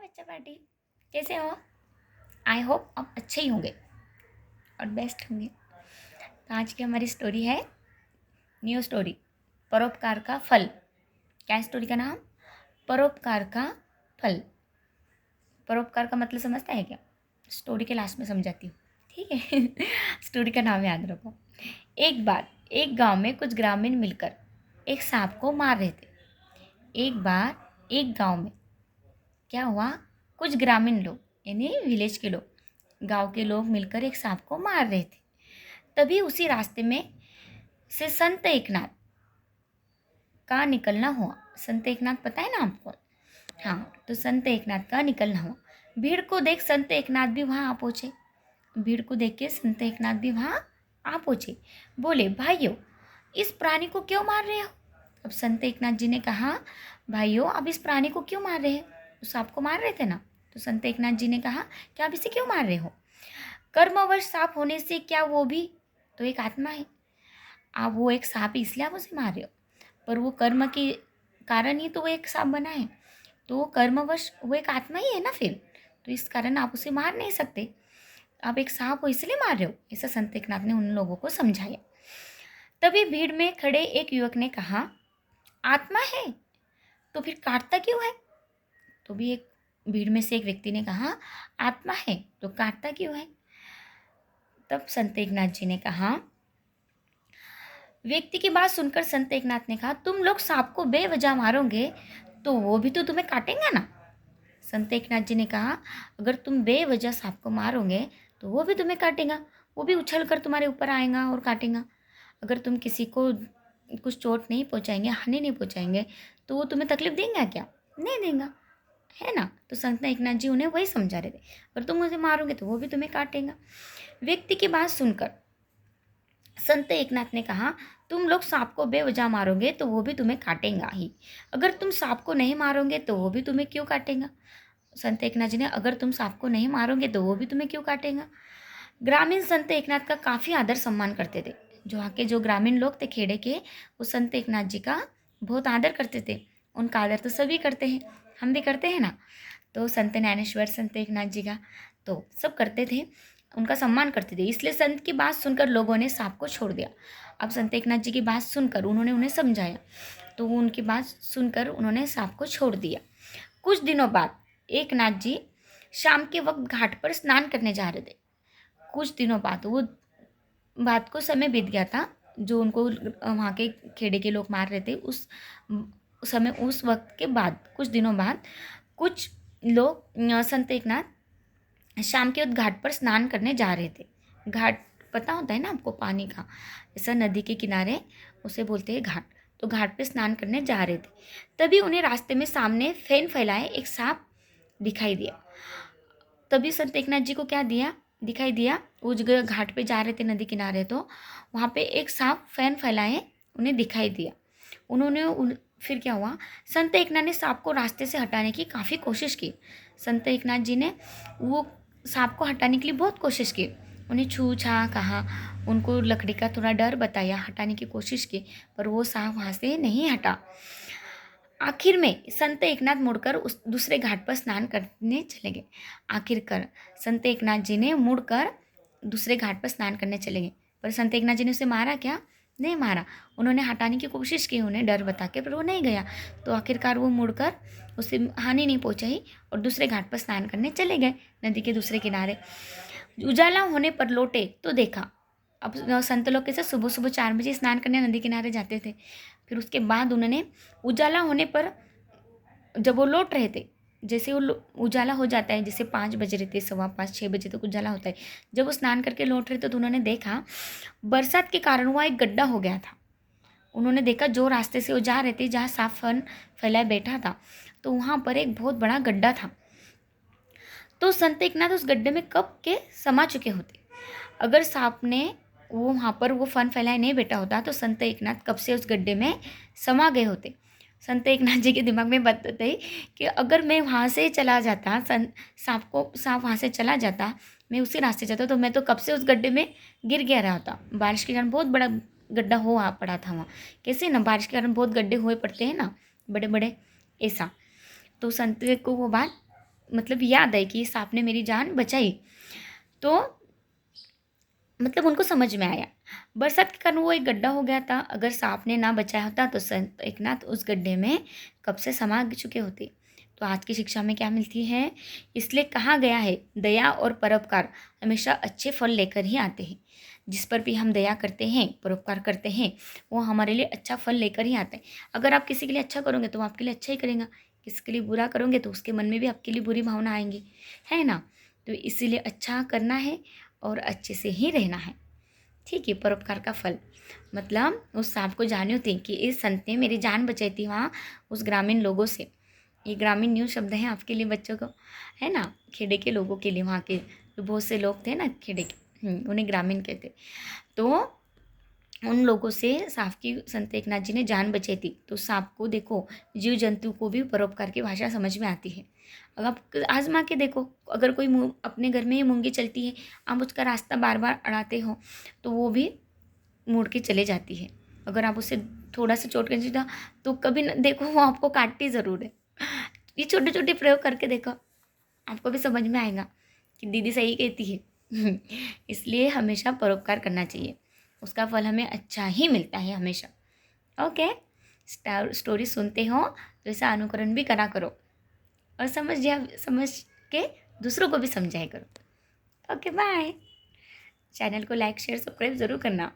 बच्चा पार्टी, कैसे हो? आई होप आप अच्छे ही होंगे और बेस्ट होंगे। तो आज की हमारी स्टोरी है न्यू स्टोरी, परोपकार का फल। क्या है स्टोरी का नाम? परोपकार का फल। परोपकार का मतलब समझता है क्या? स्टोरी के लास्ट में समझाती हूँ, ठीक है? स्टोरी का नाम याद रखो। एक बार एक गांव में कुछ ग्रामीण मिलकर एक सांप को मार रहे थे। एक बार एक गांव में क्या हुआ, कुछ ग्रामीण लोग यानी विलेज के लोग, गांव के लोग मिलकर एक सांप को मार रहे थे। तभी उसी रास्ते में से संत एकनाथ का निकलना हुआ। संत एकनाथ पता है ना आपको? हाँ, तो संत एकनाथ का निकलना हुआ। भीड़ को देख संत एकनाथ भी वहाँ आ पहुँचे। भीड़ को देख के संत एकनाथ भी वहाँ आ पहुँचे। बोले, भाइयों, इस प्राणी को क्यों मार रहे हो? अब संत एकनाथ जी ने कहा, भाइयों, आप इस प्राणी को क्यों मार रहे हैं? उस सांप को मार रहे थे ना। तो संत एकनाथ जी ने कहा कि आप इसे क्यों मार रहे हो? कर्मवश सांप होने से क्या वो भी तो एक आत्मा है? आप वो एक सांप है इसलिए आप उसे मार रहे हो, पर वो कर्म के कारण ही तो वो एक सांप बना है। तो वो कर्मवश वो एक आत्मा ही है ना फिर। तो इस कारण आप उसे मार नहीं सकते। आप एक सांप हो इसलिए मार रहे हो, ऐसा संत एकनाथ ने उन लोगों को समझाया। तभी भीड़ में खड़े एक युवक ने कहा, आत्मा है तो फिर काटता क्यों है? तो भी एक भीड़ में से एक व्यक्ति ने कहा, आत्मा है तो काटता क्यों है? तब संत एकनाथ जी ने कहा, व्यक्ति की बात सुनकर संत एकनाथ ने कहा, तुम लोग सांप को बेवजह मारोगे तो वो भी तो तुम्हें काटेंगे ना। संत एकनाथ जी ने कहा, अगर तुम बेवजह सांप को मारोगे तो वो भी तुम्हें काटेगा, वो भी उछल कर तुम्हारे ऊपर आएगा और काटेगा। अगर तुम किसी को कुछ चोट नहीं पहुंचाएंगे, हानि नहीं पहुंचाएंगे, तो वो तुम्हें तकलीफ देंगे क्या? नहीं देगा, है ना। तो संत एकनाथ जी उन्हें वही समझा रहे थे, अगर तुम उसे मारोगे तो वो भी तुम्हें काटेगा। व्यक्ति की बात सुनकर संत एकनाथ ने कहा, तुम लोग सांप को बेवजह मारोगे तो वो भी तुम्हें काटेगा ही, अगर तुम सांप को नहीं मारोगे तो वो भी तुम्हें क्यों काटेगा? संत एकनाथ जी ने, अगर तुम सांप को नहीं मारोगे तो वो भी तुम्हें क्यों काटेगा? ग्रामीण संत एकनाथ का काफ़ी आदर सम्मान करते थे। जो वहाँ के जो ग्रामीण लोग थे खेड़े के, वो संत एकनाथ जी का बहुत आदर करते थे। उनका आदर तो सभी करते हैं, हम भी करते हैं ना। तो संत ज्ञानेश्वर, संत एकनाथ जी का तो सब करते थे, उनका सम्मान करते थे। इसलिए संत की बात सुनकर लोगों ने सांप को छोड़ दिया। अब संत एकनाथ जी की बात सुनकर उन्होंने उन्हें समझाया, तो उनकी बात सुनकर उन्होंने सांप को छोड़ दिया। कुछ दिनों बाद एकनाथ जी शाम के वक्त घाट पर स्नान करने जा रहे थे। कुछ दिनों बाद वो बात को समय बीत गया था, जो उनको वहाँ के खेड़े के लोग मार रहे थे। उस समय, उस वक्त के बाद कुछ दिनों बाद कुछ लोग संत एकनाथ शाम के वक्त घाट पर स्नान करने जा रहे थे। घाट पता होता है ना आपको, पानी का, ऐसा नदी के किनारे, उसे बोलते हैं घाट। तो घाट पे स्नान करने जा रहे थे, तभी उन्हें रास्ते में सामने फैन फैलाए एक सांप दिखाई दिया। तभी संत एकनाथ जी को क्या दिया दिखाई दिया, वो जगह घाट पे जा रहे थे नदी किनारे, तो वहाँ पे एक सांप फैन फैलाए उन्हें दिखाई दिया। फिर क्या हुआ, संत एकनाथ ने सांप को रास्ते से हटाने की काफ़ी कोशिश की। संत एकनाथ जी ने वो सांप को हटाने के लिए बहुत कोशिश की, उन्हें छू छा कहा, उनको लकड़ी का थोड़ा डर बताया, हटाने की कोशिश की, पर वो सांप वहाँ से नहीं हटा। आखिर में संत एकनाथ मुड़कर उस दूसरे घाट पर स्नान करने चले गए। आखिरकार संत एकनाथ जी ने मुड़कर दूसरे घाट पर स्नान करने चले गए, पर संत एकनाथ जी ने उसे मारा क्या? नहीं मारा। उन्होंने हटाने की कोशिश की उन्हें डर बता के, पर वो नहीं गया। तो आखिरकार वो मुड़कर उसे हानि नहीं पहुंचाई और दूसरे घाट पर स्नान करने चले गए, नदी के दूसरे किनारे। उजाला होने पर लौटे तो देखा, अब संत लोग कैसे सुबह सुबह 4 बजे स्नान करने नदी किनारे जाते थे। फिर उसके बाद उन्होंने उजाला होने पर, जब वो लौट रहे थे, जैसे वो उजाला हो जाता है, जैसे 5 बज रहे थे, 5:15 6 बजे तक उजाला होता है, जब वो स्नान करके लौट रहे थे तो उन्होंने देखा बरसात के कारण वहाँ एक गड्ढा हो गया था। उन्होंने देखा जो रास्ते से वो जा रहे थे, जहाँ सांप फन फैलाए बैठा था, तो वहाँ पर एक बहुत बड़ा गड्ढा था। तो संत एकनाथ उस गड्ढे में कब के समा चुके होते। अगर सांप ने वो वहाँ पर वो फन फैलाए नहीं बैठा होता, तो संत एकनाथ कब से उस गड्ढे में समा गए होते। संत एकनाथ जी के दिमाग में बात है कि अगर मैं वहाँ से चला जाता, सांप वहाँ से चला जाता, मैं उसी रास्ते जाता, तो मैं तो कब से उस गड्ढे में गिर गया रहा होता। बारिश के कारण बहुत बड़ा गड्ढा हो पड़ा था वहाँ। कैसे ना, बारिश के कारण बहुत गड्ढे हुए पड़ते हैं ना, बड़े बड़े, ऐसा। तो संत को वो बात मतलब याद आई कि सांप ने मेरी जान बचाई, तो मतलब उनको समझ में आया। बरसात के कारण वो एक गड्ढा हो गया था, अगर सांप ने ना बचाया होता तो संत एकनाथ उस गड्ढे में कब से समा चुके होते। तो आज की शिक्षा में क्या मिलती है, इसलिए कहा गया है दया और परोपकार हमेशा अच्छे फल लेकर ही आते हैं। जिस पर भी हम दया करते हैं, परोपकार करते हैं, वो हमारे लिए अच्छा फल लेकर ही आता है। अगर आप किसी के लिए अच्छा करोगे तो वो आपके लिए अच्छा ही करेगा, किसी के लिए बुरा करोगे तो उसके मन में भी आपके लिए बुरी भावना आएंगी, है ना। तो इसीलिए अच्छा करना है और अच्छे से ही रहना है। ठीक है, परोपकार का फल मतलब उस सांप को जाने थी कि इस संत ने मेरी जान बचाई थी वहाँ उस ग्रामीण लोगों से। ये ग्रामीण न्यू शब्द है आपके लिए बच्चों को, है ना, खेड़े के लोगों के लिए, वहाँ के जो बहुत से लोग थे ना खेड़े के, उन्हें ग्रामीण कहते। तो उन लोगों से सांप की संत एकनाथ जी ने जान बचाई थी। तो सांप को देखो, जीव जंतु को भी परोपकार की भाषा समझ में आती है। अब आप आजमा के देखो, अगर कोई अपने घर में ही मूंगी चलती है, आप उसका रास्ता बार बार अड़ाते हो तो वो भी मुड़ के चले जाती है। अगर आप उसे थोड़ा सा चोट कर दीजिएगा तो कभी न देखो, वो आपको काटती ज़रूर है। ये छोटे छोटे प्रयोग करके देखो, आपको भी समझ में आएगा कि दीदी सही कहती है। इसलिए हमेशा परोपकार करना चाहिए, उसका फल हमें अच्छा ही मिलता है हमेशा। ओके, स्टोरी सुनते हो तो इसका अनुकरण भी करा करो और समझ के दूसरों को भी समझाया करो। Okay bye. चैनल को लाइक शेयर सब्सक्राइब ज़रूर करना।